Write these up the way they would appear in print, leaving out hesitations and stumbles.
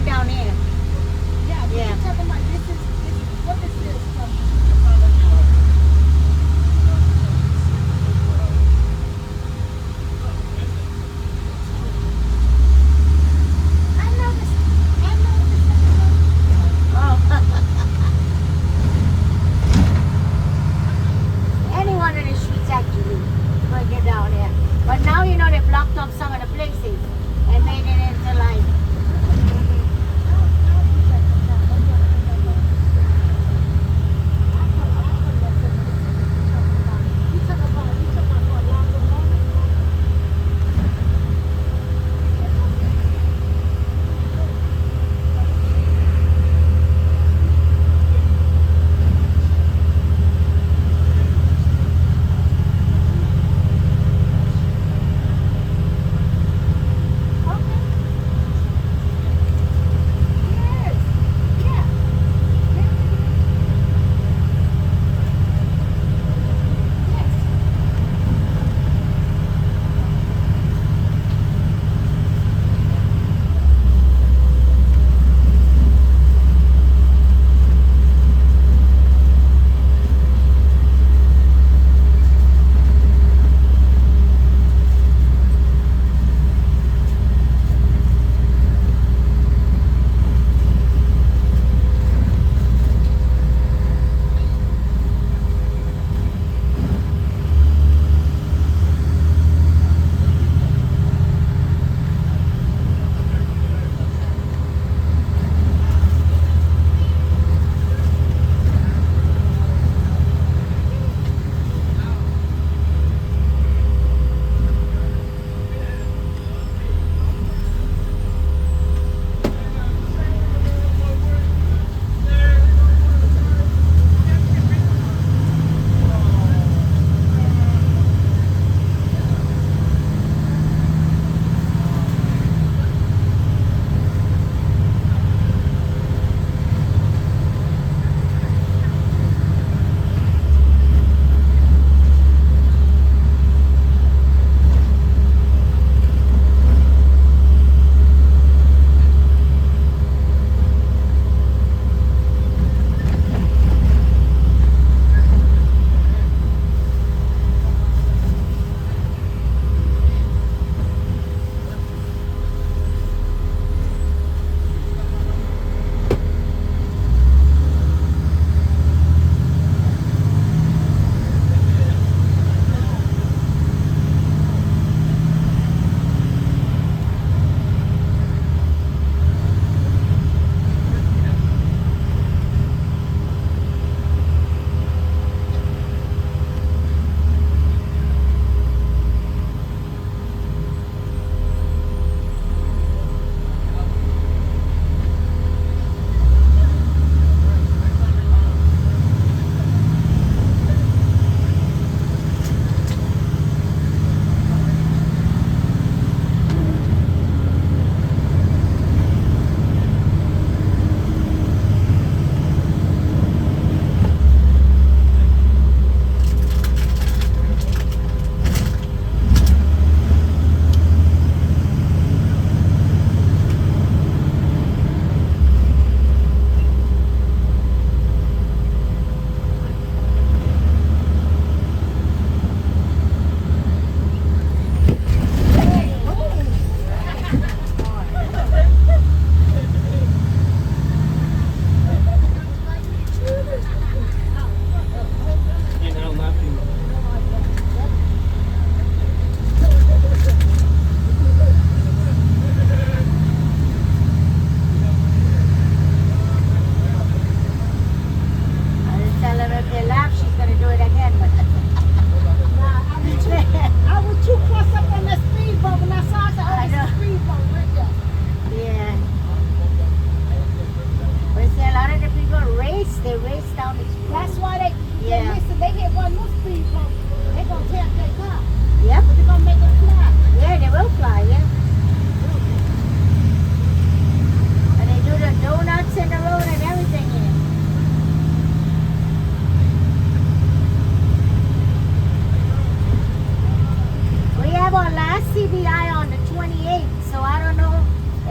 get down here. Yeah, we Yeah. can talk about this is what this is from. I know this. I know this. Oh. Any one of the streets actually will get down here. But now you know they blocked up some of the places and made it into like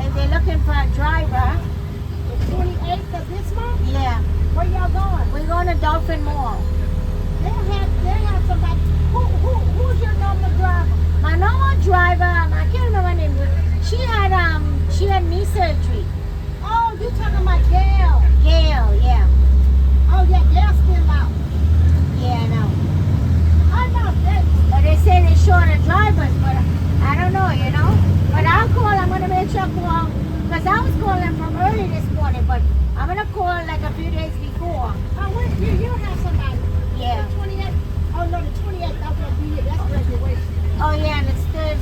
and they're looking for a driver. The 28th of this month? Yeah, Where y'all going? we're going to Dolphin Mall. They'll have somebody. Who's your normal driver? My normal driver, I can't remember her name. She had knee surgery. Oh, you talking about Gail? Gail, yeah. Oh yeah, Gail's still out. Yeah, I know. I know that. But they say they're short of drivers, but I don't know, you know. But I'll call, I'm going to make sure I call, because I was calling from early this morning, but I'm going to call like a few days before. Oh, wait, you have somebody. Yeah. The 28th. Oh no, the 28th. That's gonna be it. That's graduation. Oh, yeah, and it's Thursday.